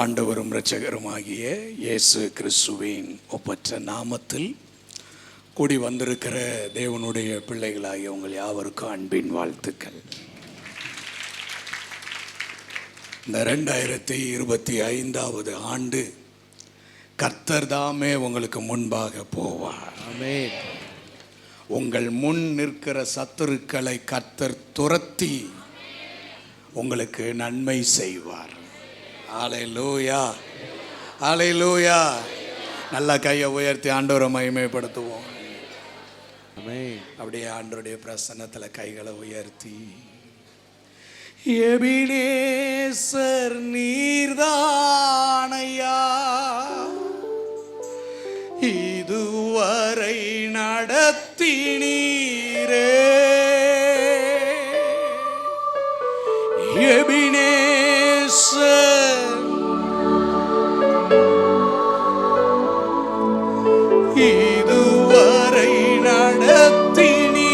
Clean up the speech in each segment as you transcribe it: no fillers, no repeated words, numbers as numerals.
ஆண்டவரும் இரட்சகருமாகிய இயேசு கிறிஸ்துவின் ஒப்பற்ற நாமத்தில் கூடி வந்திருக்கிற தேவனுடைய பிள்ளைகளாகிய உங்கள் யாவருக்கும் அன்பின் வாழ்த்துக்கள். இந்த 2025 ஆண்டு கர்த்தர் தாமே உங்களுக்கு முன்பாக போவார். ஆமென். உங்கள் முன் நிற்கிற சத்துருக்களை கர்த்தர் துரத்தி உங்களுக்கு நன்மை செய்வார். ஹல்லேலூயா, ஹல்லேலூயா. நல்ல கையை உயர்த்தி ஆண்டவரை மகிமைப்படுத்துவோம். ஆமென். அப்படியே ஆண்டவருடைய பிரசன்னத்தில் கைகளை உயர்த்தி, எபினேசர் நீர்தானையா இதுவரை நடத்தினீரே, எபினேசர் இதுவரை நடத்தினீரே,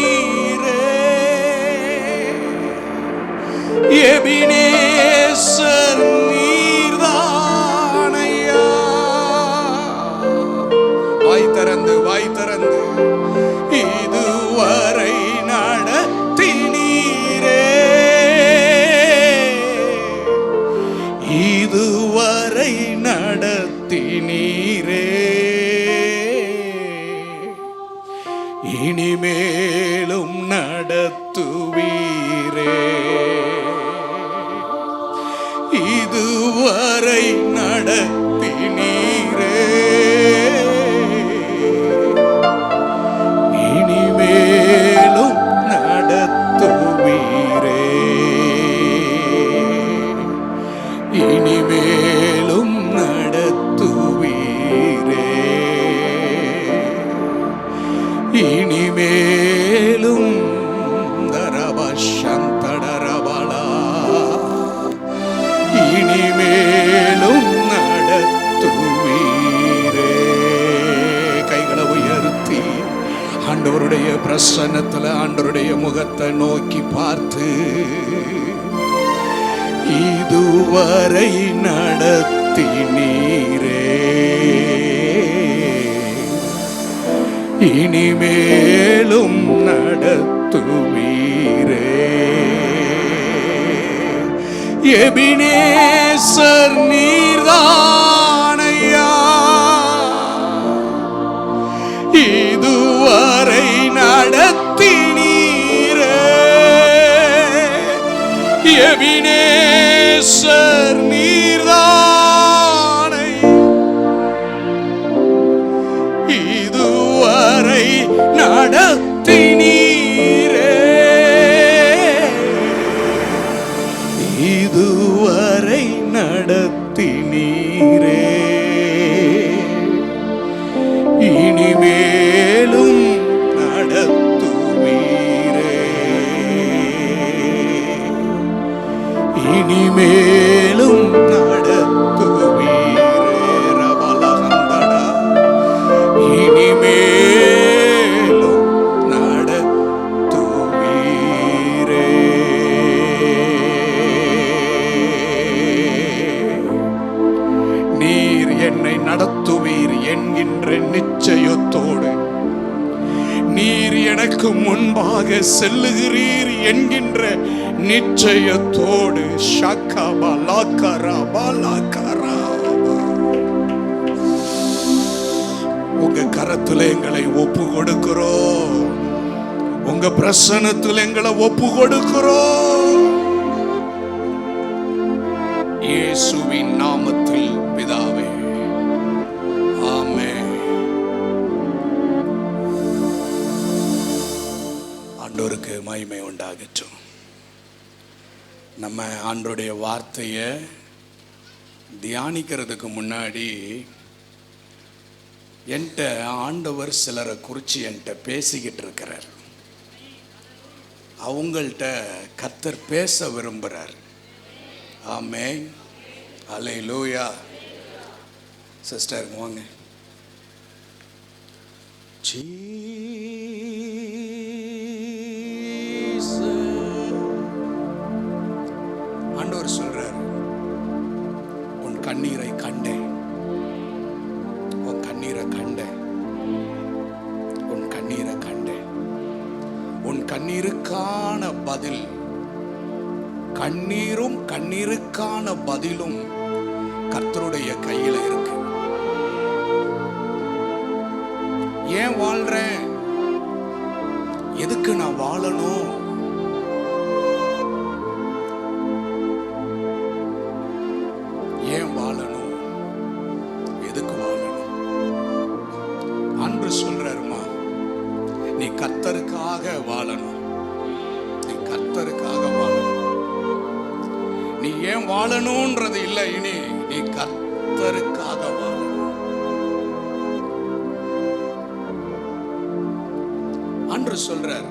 எபினேசர் நீர்தானையா. வாய் திறந்து இதுவரை நடத்தினீரே, இதுவரை நடத்தினீரே, இனிமேலும் நடத்துவீரே, இதுவரை நடத்தினீரே, இனிமேலும் நடத்துவீரே, இனிமேலும் நடத்துவீரே, இனிமேலும் தரபஷந்தடரபலா, இனிமேலும் நடத்துவீரே. கைகளை உயர்த்தி ஆண்டவருடைய பிரசன்னத்தில் ஆண்டவருடைய முகத்தை நோக்கி பார்த்து, இதுவரை நடத்தினீரே, இனிமேலும் நடத்துவீரே, எபினேசர் நீர்தானையா இதுவரை நடத்தினீரே, எபினேசர் நீர்தானை இதுவரை நடத்தினீரே, இதுவரை நடத்தினீரே, இனிமேலும் நடத்துவீரே, இனிமேலும் நடத்துவீரே, ரபலகந்தடா, இனிமேலும் நடத்துவீரே. நீர் என்னை நடத்துவீர் என்கின்ற நிச்சயத்தோடு, நீர் எனக்கு முன்பாக செல்லுகிறீர் என்கின்ற நிச்சயத்தோடு, உங்க கரத்துல எங்களை ஒப்பு கொடுக்கிறோம், உங்க பிரசன்னத்தில் எங்களை ஒப்பு கொடுக்கிறோம். இயேசுவின் நாமத்தில் பிதாவே, ஆமென். ஆண்டவருக்கு மகிமை உண்டாகட்டும். நம்ம ஆண்டவருடைய வார்த்தையை தியானிக்கிறதுக்கு முன்னாடி என்கிட்ட ஆண்டவர் சிலரை குறித்து என்கிட்ட பேசிக்கிட்டு இருக்கிறார். அவங்கள்ட்ட கர்த்தர் பேச விரும்புகிறார். ஆமென், ஹல்லேலூயா. சிஸ்டர் வாங்க. ஆண்டவர் சொல்றார், உன் கண்ணீரை கண்டேன், உன் கண்ணீரை கண்டேன், உன் கண்ணீரை கண்டேன். உன் கண்ணீருக்கான பதில், கண்ணீரும் கண்ணீருக்கான பதிலும் கர்த்தருடைய கையில இருக்கு. ஏன் வாழ்றேன், எதுக்கு நான் வாழணும், ஏன் வாழணும், எதுக்கு வாழணும்? அன்று சொல்றாருமா, நீ கர்த்தருக்காக வாழணும், நீ கர்த்தருக்காக வாழணும். நீ ஏன் வாழணும்ன்றது இல்லை, இனி நீ கர்த்தருக்காக வாழணும். அன்று சொல்றார்,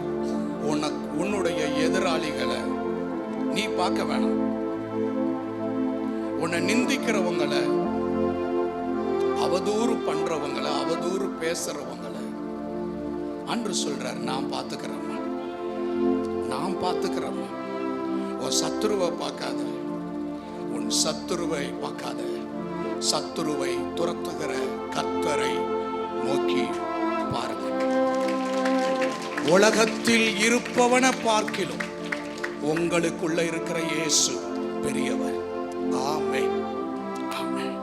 உன்னுடைய எதிராளிகளை நீ பார்க்க வேணாம், உன்னை நிந்திக்கிறவங்களை, அவதூறு பண்றவங்களை, அவதூறு பேசுறவங்களை அன்று சொல்றார், நான் பார்த்துக்கிறேன், நான் பார்த்துக்கிறேன். உன் சத்துருவை பார்க்காத, உன் சத்துருவை பார்க்காத, சத்துருவை துரத்துகிற கர்த்தரை நோக்கி பாருங்க. உலகத்தில் இருப்பவனை பார்க்கிலும் உங்களுக்குள்ள இருக்கிற இயேசு பெரியவர். ஆமென், ஆமென்.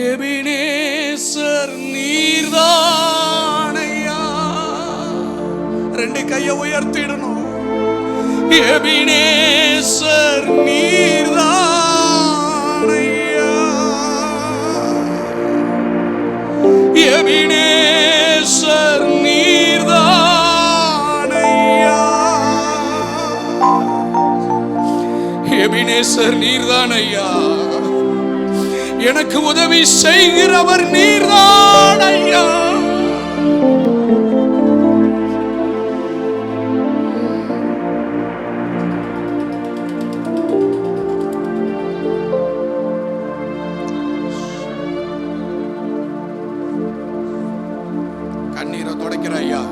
எபினேசர் நீர்தானையா, ரெண்டு கையை உயர்த்திடணும். எபினேசர் நீர்தானையா, எபினேசர் நீர்தானையா, எபினேசர் நீர்தானையா, எனக்கு உதவி செய்கிறவர் நீர்தானையா. கண்ணீரை தொடக்கிற ஐயா,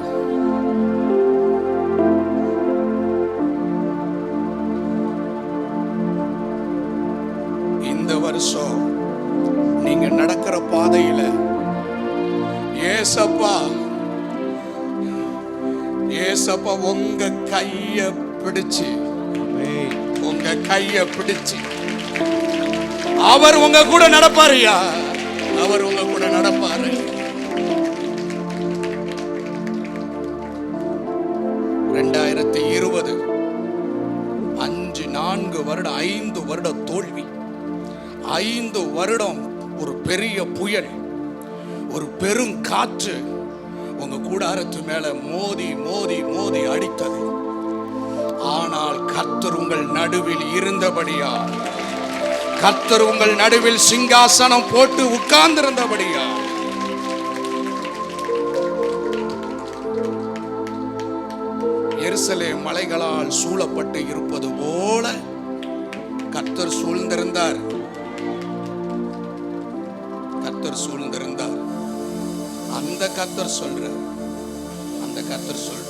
இந்த வருஷம் நீங்க நடக்கிற பாதையில ஏசப்பா, ஏசப்பா உங்க கைய பிடிச்சு, உங்க கைய பிடிச்சு அவர் உங்க கூட நடப்பாருயா, அவர் உங்க கூட நடப்பாரு. 2020 4 வருடம் 5 வருட தோல்வி, 5 வருடம் ஒரு பெரிய புயல், ஒரு பெரும் காற்று உங்க கூடாரத்து மேல மோதி மோதி மோதி அடித்தது. ஆனால் கர்த்தர் உங்கள் நடுவில் இருந்தபடியா, கர்த்தர் உங்கள் நடுவில் சிங்காசனம் போட்டு உட்கார்ந்திருந்தபடியா, எருசலேம் மலைகளால் சூழப்பட்டு இருப்பது போல கர்த்தர் சூழ்ந்திருந்தார், கர்த்தர் சூழ்ந்திருந்தார். அந்த கர்த்தர் சொல்ற, அந்த கர்த்தர் சொல்ற,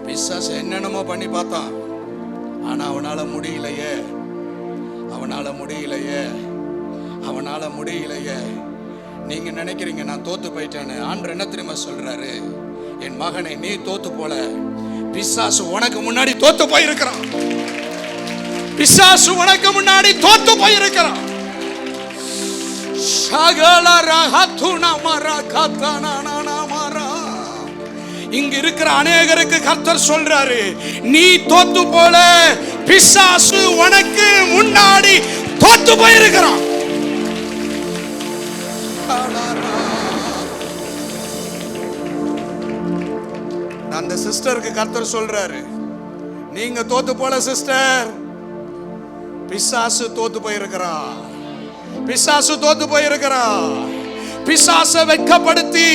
பிசாசு என்னென்னமோ பண்ணி பார்த்தான், ஆனா அவனால முடியலையே, அவனால முடியலையே, அவனால முடியலையே. நீங்க நினைக்கிறீங்க நான் தோத்து போயிட்டேன்னு. ஆண்டவர் என்ன தெரியுமா சொல்றாரு, என் மகனை நீ தோத்து போல, பிசாசு உனக்கு முன்னாடி தோத்து போயிருக்கிறான், பிசாசு உனக்கு முன்னாடி தோத்து போயிருக்கிறான். இங்க இருக்கிற அநேகருக்கு கர்த்தர் சொல்றாரு, நீ தோத்து போல, பிசாசு உனக்கு முன்னாடி தோத்து போயிருக்கிறான். அந்த சிஸ்டருக்கு கர்த்தர் சொல்றாரு, நீங்க தோத்து போல சிஸ்டர், பிசாசு தோத்து போயிருக்கிறான், பிசாசு தோத்து போயிருக்கிறான். பிசாசை வெட்கப்படுத்தி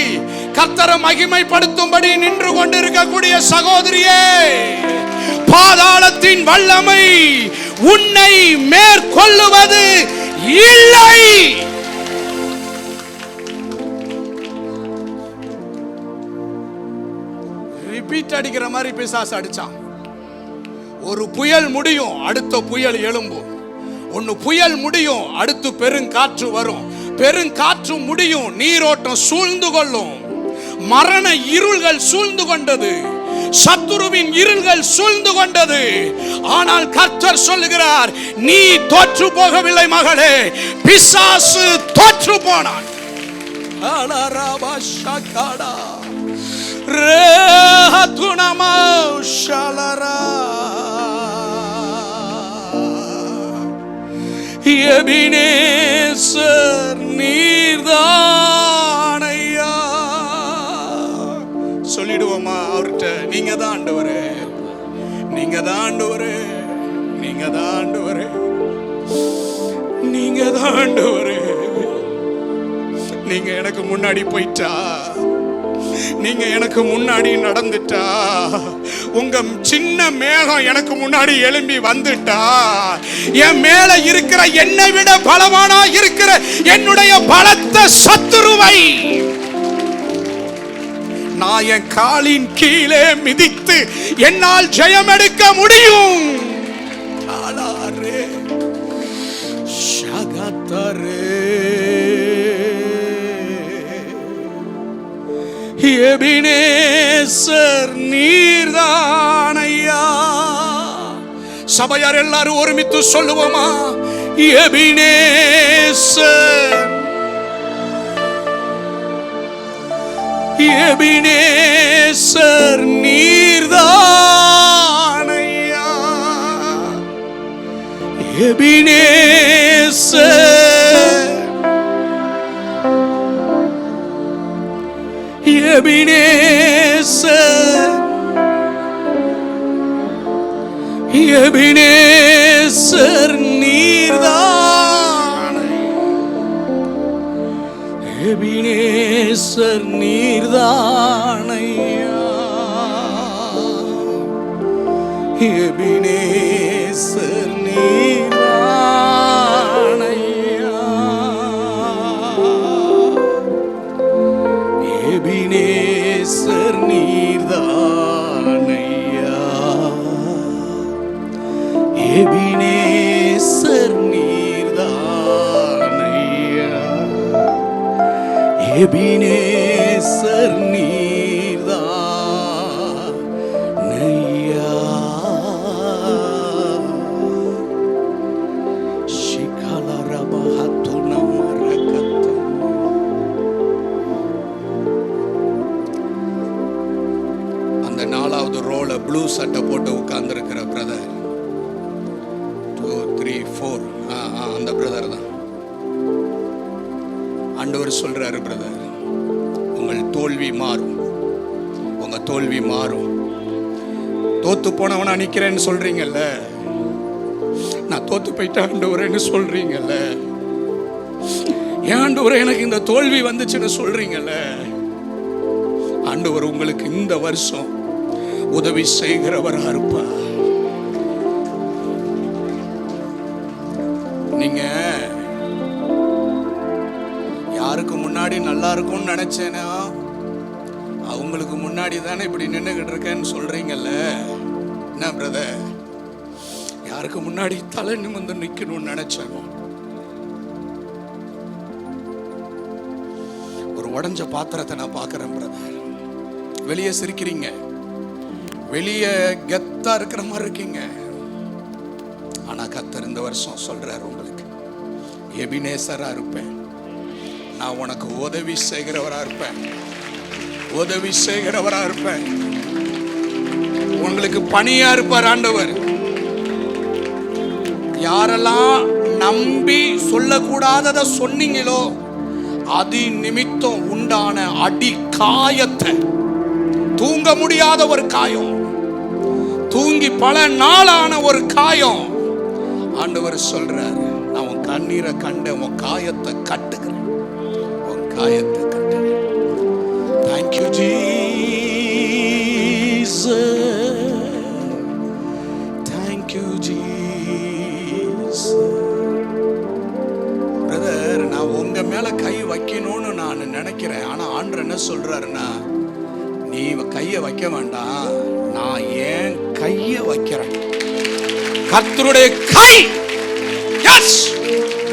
கர்த்தரை மகிமைப்படுத்தும்படி நின்று கொண்டிருக்கக்கூடிய சகோதரியே, பாதாளத்தின் வல்லமை உன்னை மேற்கொள்ளுவது இல்லை. ரிப்பீட் அடிக்கிற மாதிரி பிசாசு அடிச்சான். ஒரு புயல் முடியும், அடுத்த புயல் எழும்பும். ஒன்னு புயல் முடியும், அடுத்து பெருங்காற்று வரும். பெருங்காற்று முடியும், நீரோட்டம் சூழ்ந்து கொள்ளும். மரண இருள்கள் சூழ்ந்து கொண்டது, சத்துருவின் இருள்கள் சூழ்ந்து கொண்டது. ஆனால் கர்த்தர் சொல்லுகிறார், நீ தோற்று போகவில்லை மகளே, பிசாசு தோற்று போனான். எபினேசர் நீர்தானையா. சொல்லிடுவோமா அவர்கிட்ட, நீங்க தான் ஆண்டவரே, நீங்க தான் ஆண்டவரே, நீங்க தான் ஆண்டவரே, நீங்க தான் ஆண்டவரே. நீங்க எனக்கு முன்னாடி போயிட்டா, நீங்க எனக்கு முன்னாடி நடந்துட்டா, உங்க சின்ன மேகம் எனக்கு முன்னாடி எழும்பி வந்துட்டா, என் மேல இருக்கிற என்னை விட பலவானா இருக்கிற என்னுடைய பலத்த சத்துருவை நான் என் காலின் கீழே மிதித்து என்னால் ஜெயம் எடுக்க முடியும். எபினேசர் நீர்தானையா. சபையார் எல்லாரும் ஒருமித்து சொல்லுவோமா? எபினேசர், எபினேசர் நீர்தானையா. எபினேசர், எபினேசர், எபினேசர் நீர்தானை. எபினேசர் நீர்தானையா. எபினேசர் நீர்தானையா. எபினேசர் நீர்தானையா. எபினேசர் நீர்தானையா. எபினேசர் நீர்தானையா. அந்த 4வது ரோல ப்ளூ சட்டை போட்டு உட்கார்ந்து இருக்கிற பிரதர், 2, 3, 4, அந்த பிரதர் தான். ஆண்டவர் சொல்றாரு, பிரதர் உங்கள் தோல்வி மாறும், உங்க தோல்வி மாறும். தோத்து போனவனா நிக்கிறேன்னு சொல்றீங்கல்ல, நான் தோத்து போயிட்டேன் ஆண்டவரேன்னு சொல்றீங்கல்ல, ஏன் ஆண்டவரே எனக்கு இந்த தோல்வி வந்துச்சுன்னு சொல்றீங்கல்ல, ஆண்டவர் உங்களுக்கு இந்த வருஷம் உதவி செய்கிறவரா இருப்பார். நீங்க யாருக்கு முன்னாடி நல்லா இருக்கும்னு நினைச்சேனா, அவங்களுக்கு முன்னாடி தானே இப்படி நின்றுகிட்டு இருக்கேன்னு சொல்றீங்கல்ல. என்ன பிரதர், யாருக்கு முன்னாடி தலை நிமிர்ந்து நிக்கணும்னு நினைச்சேனோ, ஒரு உடைஞ்ச பாத்திரத்தை நான் பார்க்கிறேன் பிரதர். வெளியே சிரிக்கிறீங்க, வெளியே கெத்தா இருக்கிற மாதிரி இருக்கீங்க, ஆனா கர்த்தர் இந்த வருஷம் சொல்றாரு, உங்களுக்கு எபினேசரா இருப்பேன், நான் உனக்கு உதவி செய்கிறவரா இருப்பேன், உதவி செய்கிறவரா இருப்பேன், உங்களுக்கு பணியா இருப்பார் ஆண்டவர். யாரெல்லாம் நம்பி சொல்லக்கூடாததை சொன்னீங்களோ, அது நிமித்தம் உண்டான அடி காயத்தை, தூங்க முடியாத ஒரு காயம், தூங்கி பல நாளான ஒரு காயம், ஆண்டவர் சொல்றாரு, நான் உன் கண்ணீரை கண்ட, உன் காயத்தை கட்டுகிறேன், உன் காயத்தை கட்டுகிறேன். Thank you Jesus, thank you Jesus. Brother, நான் உங்க மேல கை வைக்கணும்னு நான் நினைக்கிறேன், ஆனா ஆண்டவர் என்ன சொல்றாருன்னா, நீ கையை வைக்க வேண்டாம், நான் ஏன் கையை வைக்கிறேன். கர்த்தருடைய கை Jesus.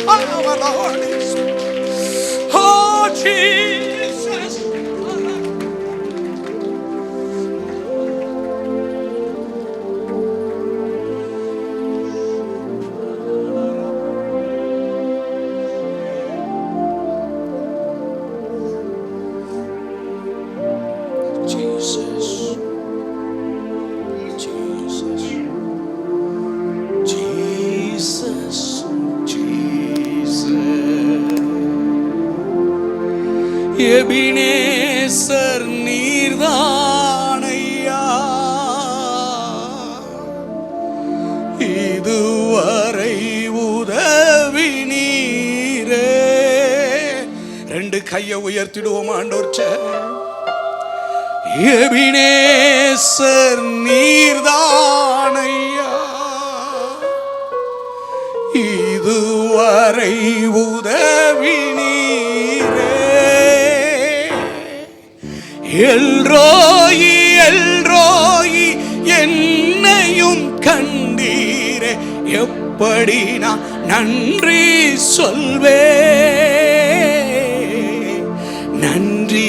Our Lord is. Oh Jesus. Jesus. Jesus. Jesus. Ebenezer நீர்தானையா, இதுவரை உதவி நீரே. ரெண்டு கையை உயர்த்திடுவோம் ஆண்டோர்ச்ச. எபினேசர் நீர்தானையா, இதுவரை உதவி நீரே. எல்ரோயி எல்ரோயி என்னையும் கண்டீரே, எப்படி நான் நன்றி சொல்வே. நன்றி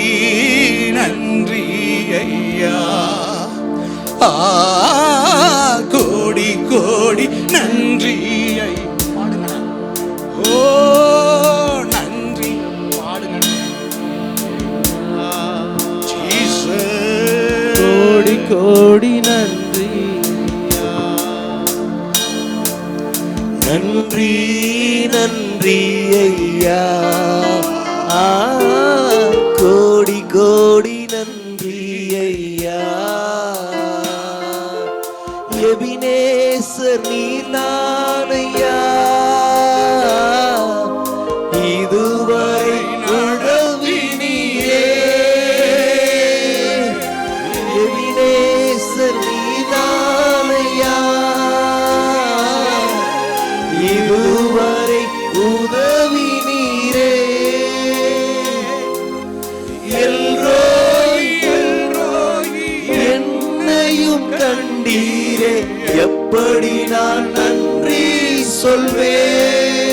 நன்றி ஐயா, கோடி கோடி நன்றி. ஓ நன்றி பாடுங்க. கோடி கோடி நன்றி, நன்றி நன்றி ஐயா. கோடி கோடி நன்றி ஐயா. எபினேசர் நீர்தானையா, இதுவரை உதவி நீரே. எபினேசர் நீர்தானையா, இதுவரை உதவி நீரே. எல்ரோயி எல்ரோயி என்னையும் கண்டீரே, எப்படி நான் நன்றி சொல்வேன்.